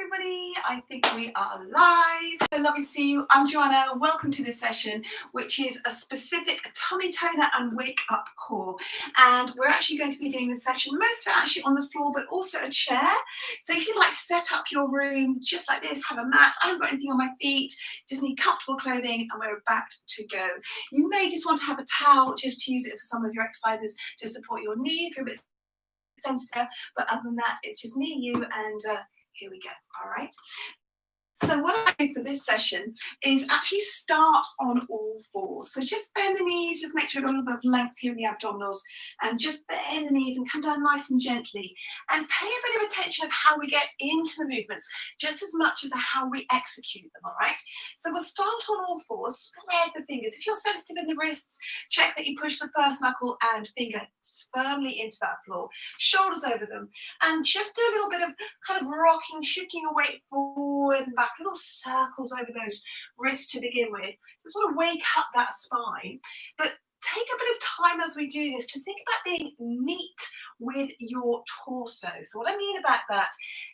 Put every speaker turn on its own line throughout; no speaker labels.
everybody. I think we are live. So lovely to see you. I'm Joanna. Welcome to this session, which is a specific tummy toner and wake up core. And we're actually going to be doing this session, most of it actually on the floor, but also a chair. So if you'd like to set up your room just like this, have a mat. I haven't got anything on my feet, just need comfortable clothing, and we're about to go. You may just want to have a towel just to use it for some of your exercises to support your knee if you're a bit sensitive, but other than that, it's just me, you, and here we go. All right. So what I do for this session is actually start on all fours. So just bend the knees, just make sure you've got a little bit of length here in the abdominals, and just bend the knees and come down nice and gently. And pay a bit of attention of how we get into the movements, just as much as how we execute them, all right? So we'll start on all fours, spread the fingers. If you're sensitive in the wrists, check that you push the first knuckle and finger firmly into that floor, shoulders over them, and just do a little bit of kind of rocking, shifting your weight forward and back, little circles over those wrists to begin with. Just want to wake up that spine, but take a bit of time as we do this to think about being neat with your torso. So what I mean about that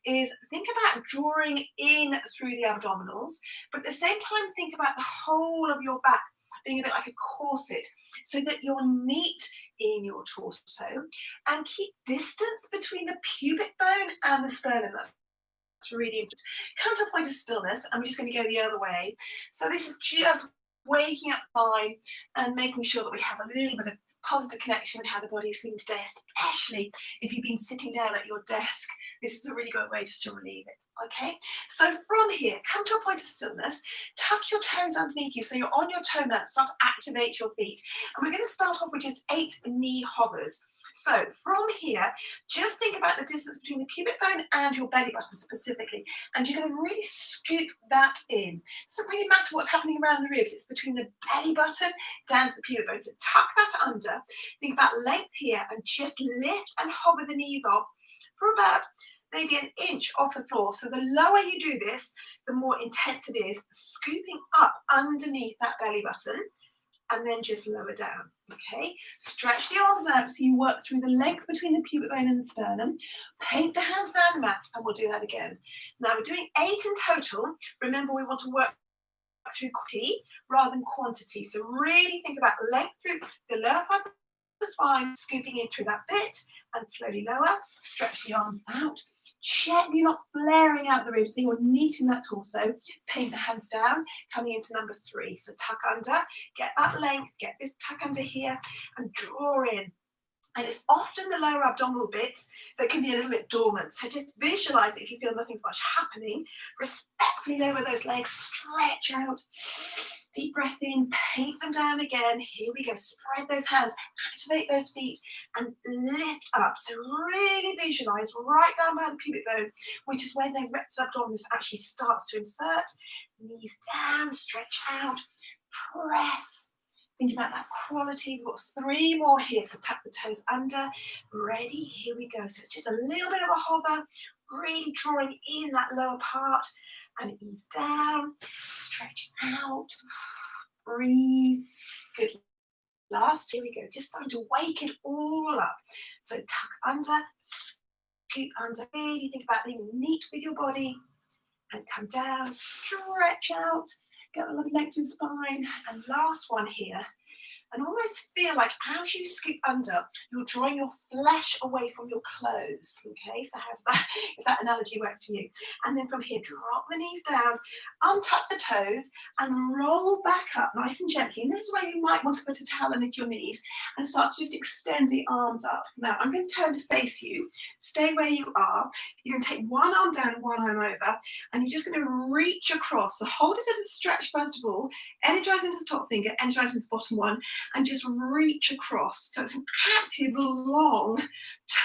is think about drawing in through the abdominals, but at the same time think about the whole of your back being a bit like a corset, so that you're neat in your torso, and keep distance between the pubic bone and the sternum. That's really important. Come to a point of stillness, and we're just going to go the other way. So this is just waking up fine and making sure that we have a little bit of positive connection with how the body is feeling today, especially if you've been sitting down at your desk. This is a really good way just to relieve it. Okay, so from here, come to a point of stillness, tuck your toes underneath you so you're on your toe mat, start to activate your feet. And we're going to start off with just 8 knee hovers. So from here, just think about the distance between the pubic bone and your belly button specifically, and you're going to really scoop that in. It doesn't really matter what's happening around the ribs, it's between the belly button down to the pubic bone. So tuck that under, think about length here, and just lift and hover the knees off for about maybe an inch off the floor. So the lower you do this, the more intense it is, scooping up underneath that belly button, and then just lower down. Okay, stretch the arms out so you work through the length between the pubic bone and the sternum. Paint the hands down the mat, and we'll do that again. Now we're doing 8 in total. Remember, we want to work through quality rather than quantity. So really think about length through the lower part of the spine, scooping in through that bit, and slowly lower. Stretch the arms out. Check you're not flaring out the ribs, so you're neat in that torso. Paint the hands down, coming into number 3. So tuck under, get that length, get this tuck under here, and draw in. And it's often the lower abdominal bits that can be a little bit dormant. So just visualize it if you feel nothing's much happening. Respectfully lower those legs, stretch out. Deep breath in, paint them down again. Here we go. Spread those hands, activate those feet, and lift up. So really visualize right down by the pubic bone, which is where the rectus abdominis actually starts to insert. Knees down, stretch out, press. Think about that quality. We've got 3 more here. So tuck the toes under. Ready? Here we go. So it's just a little bit of a hover, really drawing in that lower part, and ease down, stretch out, breathe. Good. Last, here we go. Just starting to wake it all up. So tuck under, scoop under. Really think about being neat with your body, and come down, stretch out. Get a little length through the spine. And last one here. And almost feel like as you scoop under, you're drawing your flesh away from your clothes. Okay, so how does that, if that analogy works for you? And then from here, drop the knees down, untuck the toes, and roll back up nice and gently. And this is where you might want to put a towel underneath your knees and start to just extend the arms up. Now, I'm going to turn to face you. Stay where you are. You're going to take one arm down and one arm over, and you're just going to reach across. So hold it as a stretch first of all, energize into the top finger, energize into the bottom one, and just reach across. So it's an active, long,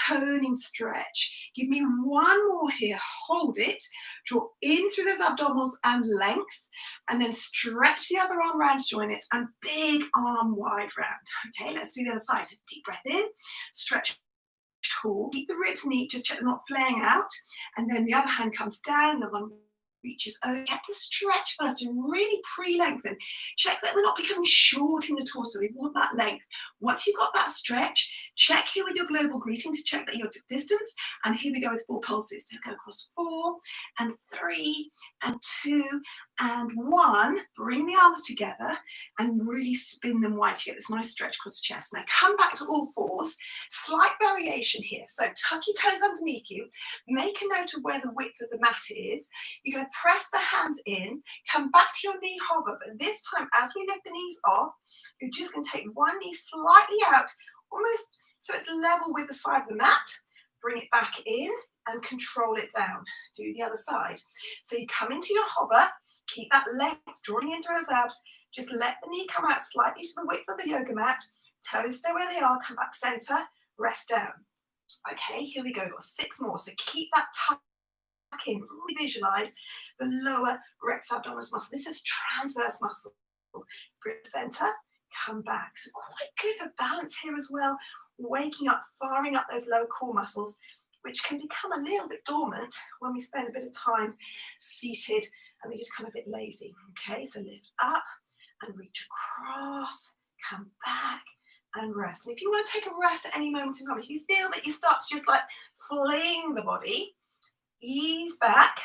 toning stretch. Give me one more here. Hold it. Draw in through those abdominals and length, and then stretch the other arm round to join it, and big arm wide round. Okay, let's do the other side. So deep breath in, stretch tall, keep the ribs neat, just check they're not flaring out, and then the other hand comes down, the one reaches over. Get the stretch first and really pre-lengthen. Check that we're not becoming short in the torso. We want that length. Once you've got that stretch, Check here with your global greeting to check that you're distance. And here we go with 4 pulses. So go across 4 and 3 and 2 and 1. Bring the arms together and really spin them wide to get this nice stretch across the chest. Now come back to all fours. Slight variation here. So tuck your toes underneath you. Make a note of where the width of the mat is. You're going to press the hands in. Come back to your knee hover. But this time, as we lift the knees off, you're just going to take one knee slightly out, almost so it's level with the side of the mat. Bring it back in and control it down. Do the other side. So you come into your hover. Keep that length, drawing into those abs. Just let the knee come out slightly to the width of the yoga mat. Toes stay where they are. Come back center. Rest down. Okay, here we go. We've got 6 more. So keep that tuck in. Really visualize the lower rectus abdominis muscle. This is transverse muscle. Bring it center. Come back. So quite good for balance here as well. Waking up, firing up those lower core muscles, which can become a little bit dormant when we spend a bit of time seated and we just come a bit lazy. Okay, so lift up and reach across, come back and rest. And if you want to take a rest at any moment in time, if you feel that you start to just like fling the body, ease back,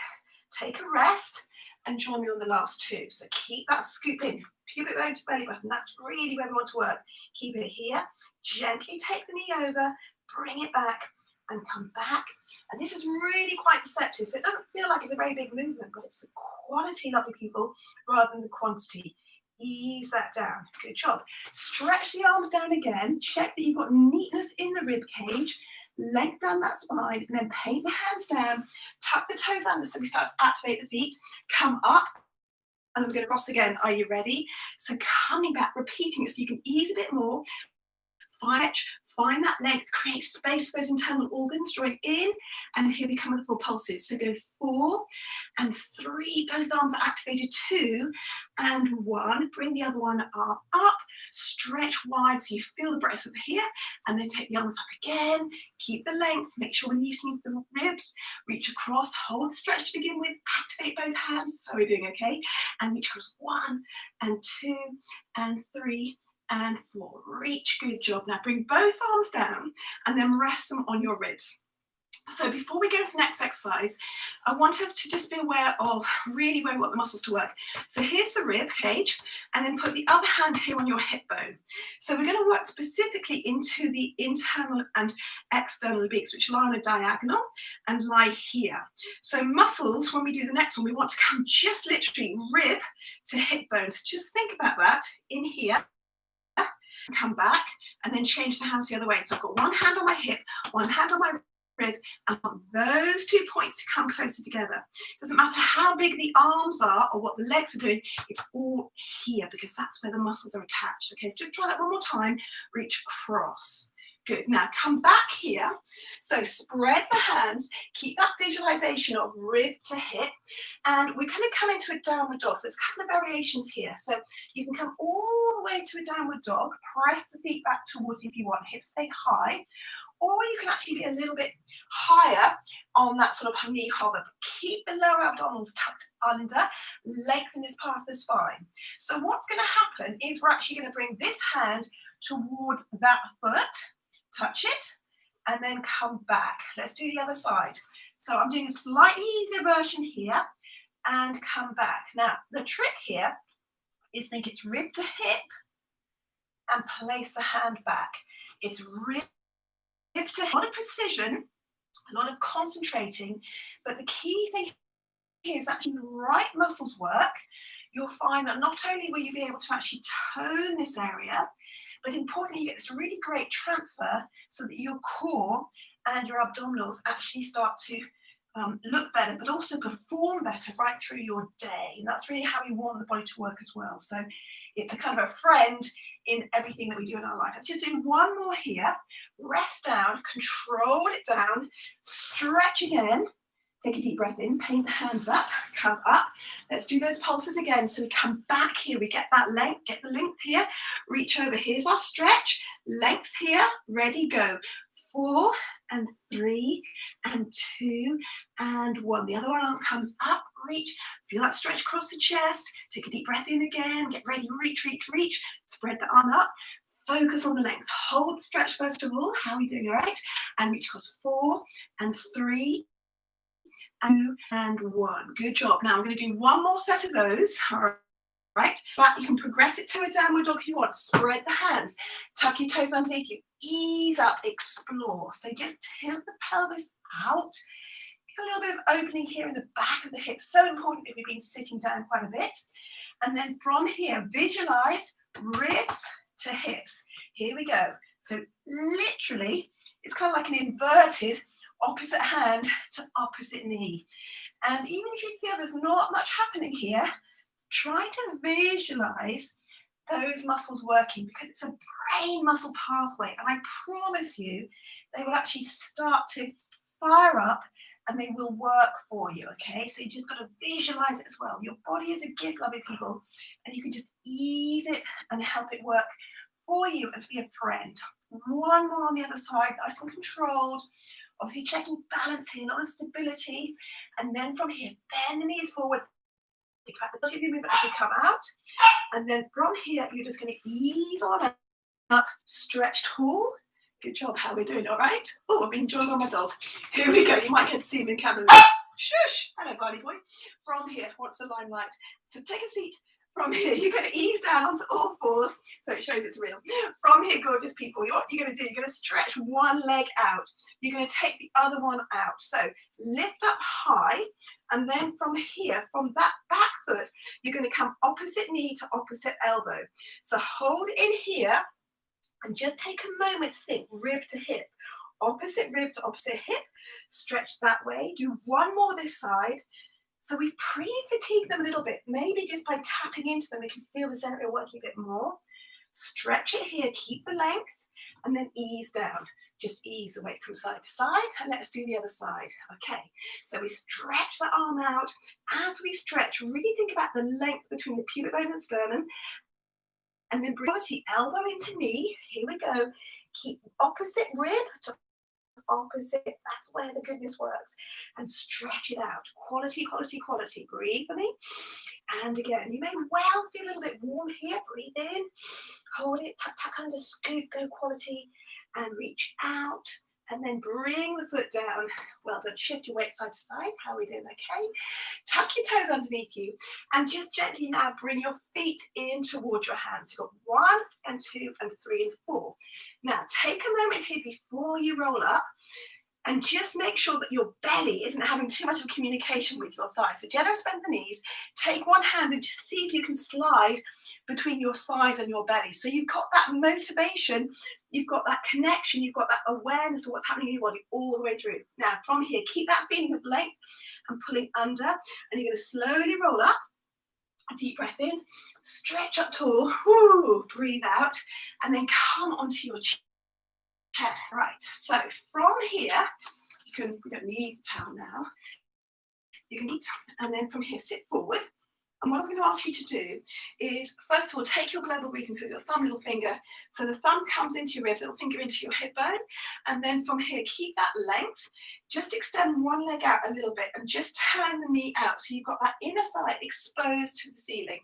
take a rest, and join me on the last 2. So keep that scoop in, pubic bone to belly button. That's really where we want to work. Keep it here. Gently take the knee over, bring it back, and come back. And this is really quite deceptive. So it doesn't feel like it's a very big movement, but it's the quality, lovely people, rather than the quantity. Ease that down. Good job. Stretch the arms down again. Check that you've got neatness in the rib cage. Length down that spine, and then paint the hands down. Tuck the toes under so we start to activate the feet. Come up, and I'm going to cross again. Are you ready? So coming back, repeating it so you can ease a bit more. Find that length, create space for those internal organs, drawing in, and here we come with the 4 pulses. So go 4 and 3, both arms are activated, 2 and 1. Bring the other one arm up, stretch wide so you feel the breath up here, and then take the arms up again. Keep the length, make sure we're loosening the ribs, reach across, hold the stretch to begin with, activate both hands. How are we doing? Okay, and reach across 1 and 2 and 3 and 4. Reach. Good job. Now bring both arms down and then rest them on your ribs. So before we go into the next exercise, I want us to just be aware of really where we want the muscles to work. So here's the rib cage, and then put the other hand here on your hip bone. So we're going to work specifically into the internal and external obliques, which lie on a diagonal and lie here. So muscles, when we do the next one, we want to come just literally rib to hip bone. So just think about that in here. Come back and then change the hands the other way. So I've got one hand on my hip, one hand on my rib, and I want those 2 points to come closer together. Doesn't matter how big the arms are or what the legs are doing, it's all here because that's where the muscles are attached. Okay, so just try that one more time. Reach across. Good. Now come back here. So spread the hands, keep that visualization of rib to hip, and we're going to come into a downward dog. So there's a couple of variations here. So you can come all the way to a downward dog, press the feet back towards you if you want, hips stay high, or you can actually be a little bit higher on that sort of knee hover. Keep the lower abdominals tucked under, lengthen this part of the spine. So what's going to happen is we're actually going to bring this hand towards that foot, touch it, and then come back. Let's do the other side. So I'm doing a slightly easier version here, and come back. Now, the trick here is think it's rib to hip, and place the hand back. It's rib to hip, a lot of precision, a lot of concentrating, but the key thing here is actually the right muscles work. You'll find that not only will you be able to actually tone this area, but importantly, you get this really great transfer so that your core and your abdominals actually start to look better, but also perform better right through your day. And that's really how we want the body to work as well. So it's a kind of a friend in everything that we do in our life. Let's just do one more here. Rest down, control it down, stretch again. Take a deep breath in, paint the hands up, come up. Let's do those pulses again. So we come back here, we get that length, get the length here, reach over. Here's our stretch, length here, ready, go. 4 and 3 and 2 and 1. The other arm comes up, reach, feel that stretch across the chest. Take a deep breath in again, get ready, reach, reach, reach. Spread the arm up. focus on the length. Hold the stretch first of all. How are we doing? All right. And reach across 4 and 3 and 2 and 1. Good job. Now I'm going to do one more set of those. All right. But you can progress it to a downward dog if you want. Spread the hands. Tuck your toes underneath you. Ease up. Explore. So just tilt the pelvis out. Get a little bit of opening here in the back of the hips. So important if you've been sitting down quite a bit. And then from here, visualize ribs to hips. Here we go. So literally, it's kind of like an inverted opposite hand to opposite knee. And even if you feel there's not much happening here, try to visualize those muscles working, because it's a brain muscle pathway. And I promise you, they will actually start to fire up and they will work for you, okay? So you just got to visualize it as well. Your body is a gift, lovely people, and you can just ease it and help it work for you and be a friend. One more on the other side, nice and controlled. Obviously checking balance here, not stability. And then from here, bend the knees forward. The tip of your movement actually come out. And then from here, you're just going to ease on up, stretch tall. Good job. How are we doing? All right. Oh, I'm enjoying on my dog. Here we go. You might get to see him in camera. Shush. Hello, buddy boy. From here, what's the limelight? So take a seat. From here, you're going to ease down onto all fours, so it shows it's real. From here, gorgeous people, what you're going to do, you're going to stretch one leg out. You're going to take the other one out. So lift up high, and then from here, from that back foot, you're going to come opposite knee to opposite elbow. So hold in here, and just take a moment to think, rib to hip. Opposite rib to opposite hip. Stretch that way. Do one more this side. So we pre-fatigue them a little bit. Maybe just by tapping into them, we can feel this area working a bit more. Stretch it here, keep the length, and then ease down. Just ease the weight from side to side, and let's do the other side. Okay, so we stretch the arm out. As we stretch, really think about the length between the pubic bone and sternum, and then bring the elbow into knee. Here we go. Keep opposite rib to opposite. That's where the goodness works. And stretch it out. Quality, quality, quality. Breathe for me. And again, you may well feel a little bit warm here. Breathe in. Hold it. Tuck, tuck under. Scoop. Go quality. And reach out. And then bring the foot down. Well done. Shift your weight side to side. How are we doing? Okay. Tuck your toes underneath you. And just gently now bring your feet in towards your hands. You've got 1 and 2 and 3 and 4. Now take a moment here before you roll up. And just make sure that your belly isn't having too much of communication with your thighs. So generous bend the knees. Take one hand and just see if you can slide between your thighs and your belly. So you've got that motivation, you've got that connection, you've got that awareness of what's happening in your body all the way through. Now from here, keep that feeling of length and pulling under. And you're going to slowly roll up. A deep breath in. Stretch up tall. Woo, breathe out. And then come onto your chin. Right, so from here, we don't need the towel now. You can eat, and then from here, sit forward. And what I'm going to ask you to do is, first of all, take your global breathing, so your thumb, little finger. So the thumb comes into your ribs, little finger into your hip bone. And then from here, keep that length. Just extend one leg out a little bit and just turn the knee out. So you've got that inner thigh exposed to the ceiling.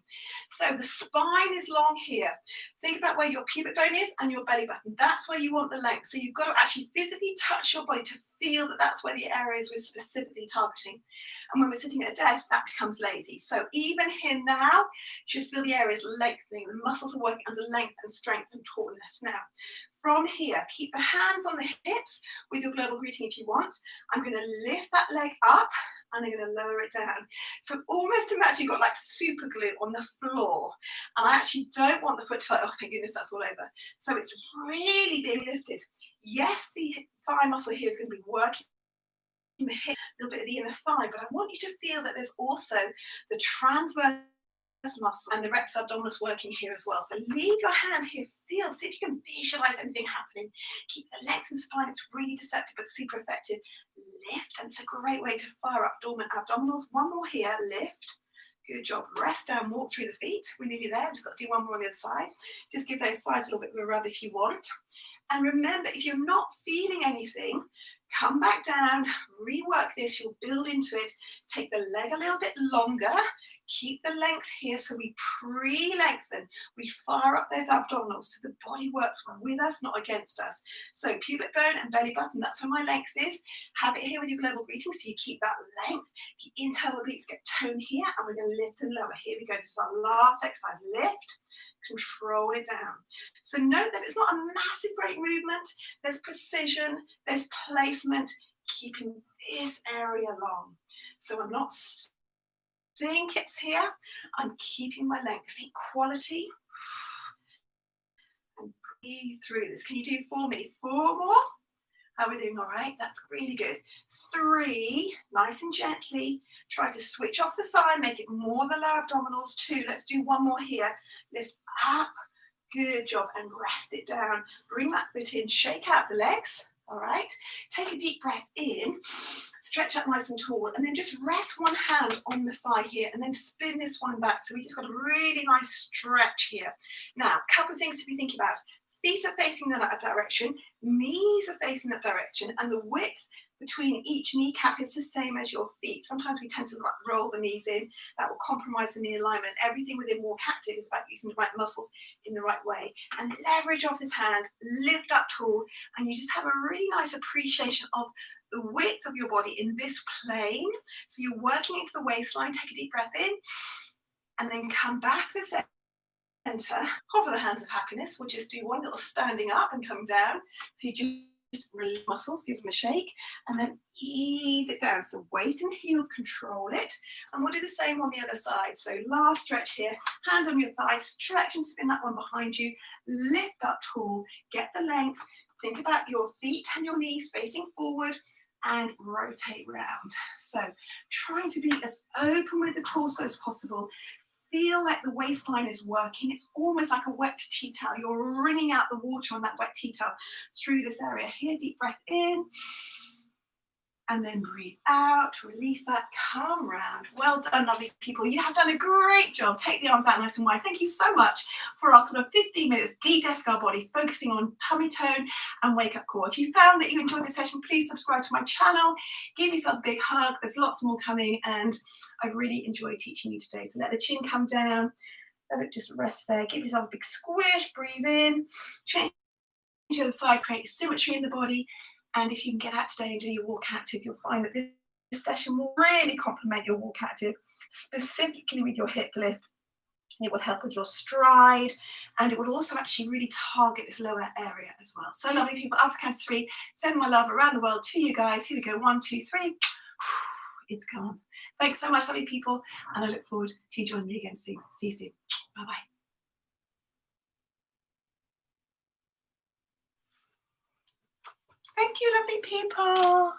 So the spine is long here. Think about where your pubic bone is and your belly button. That's where you want the length. So you've got to actually physically touch your body to feel that that's where the areas we're specifically targeting. And when we're sitting at a desk, that becomes lazy. So even here now, you should feel the areas lengthening. The muscles are working under length and strength and tautness. Now, from here, keep the hands on the hips with your global greeting if you want. I'm going to lift that leg up and I'm going to lower it down. So almost imagine you've got like super glue on the floor. And I actually don't want the foot to like, oh, thank goodness, that's all over. So it's really being lifted. Yes, the thigh muscle here is going to be working the hip, a little bit of the inner thigh, but I want you to feel that there's also the transverse muscle and the rectus abdominis working here as well. So leave your hand here, feel, see if you can visualize anything happening. Keep the legs and spine, it's really deceptive but super effective. Lift, and it's a great way to fire up dormant abdominals. One more here, lift. Good job. Rest down, walk through the feet. We leave you there. We've just got to do one more on the other side. Just give those sides a little bit of a rub if you want. And remember, if you're not feeling anything, Come back down, rework this, you'll build into it. Take the leg a little bit longer, keep the length here so we pre-lengthen. We fire up those abdominals so the body works with us, not against us. So pubic bone and belly button, that's where my length is. Have it here with your global greeting so you keep that length. The internal obliques get tone here and we're going to lift and lower. Here we go, this is our last exercise. Lift, control it down. So note that it's not a massive great movement. There's precision, there's placement, keeping this area long. So I'm not seeing hips here, I'm keeping my length. Think quality. And breathe through this. Can you do 4 me? 4 more? How are we doing? All right, that's really good. 3, nice and gently. Try to switch off the thigh, make it more the lower abdominals. 2, let's do 1 more here. Lift up, good job, and rest it down. Bring that foot in, shake out the legs. All right, take a deep breath in, stretch up nice and tall, and then just rest one hand on the thigh here, and then spin this one back. So we just got a really nice stretch here. Now, a couple of things to be thinking about. Feet are facing that direction, knees are facing that direction, and the width between each kneecap is the same as your feet. Sometimes we tend to roll the knees in. That will compromise the knee alignment. Everything within WalkActive is about using the right muscles in the right way. And leverage off this hand, lift up tall, and you just have a really nice appreciation of the width of your body in this plane. So you're working into the waistline. Take a deep breath in, and then come back to the center. Hover the hands of happiness. We'll just do one little standing up and come down. So you just release muscles, give them a shake, and then ease it down. So weight and heels, control it. And we'll do the same on the other side. So last stretch here, hand on your thigh, stretch and spin that one behind you. Lift up tall, get the length. Think about your feet and your knees facing forward and rotate round. So trying to be as open with the torso as possible. Feel like the waistline is working. It's almost like a wet tea towel. You're wringing out the water on that wet tea towel through this area. Here, deep breath in. And then breathe out, release that, come round. Well done, lovely people. You have done a great job. Take the arms out nice and wide. Thank you so much for our sort of 15 minutes de-desk our body, focusing on tummy tone and wake up core. If you found that you enjoyed this session, please subscribe to my channel. Give yourself a big hug. There's lots more coming, and I've really enjoyed teaching you today. So let the chin come down. Let it just rest there. Give yourself a big squish. Breathe in. Change to the side. Create symmetry in the body. And if you can get out today and do your WalkActive, you'll find that this session will really complement your WalkActive, specifically with your hip lift. It will help with your stride, and it will also actually really target this lower area as well. So lovely people, after count of 3, send my love around the world to you guys. Here we go, 1, 2, 3. It's gone. Thanks so much, lovely people, and I look forward to you joining me again soon. See you soon. Bye-bye. Thank you, lovely people.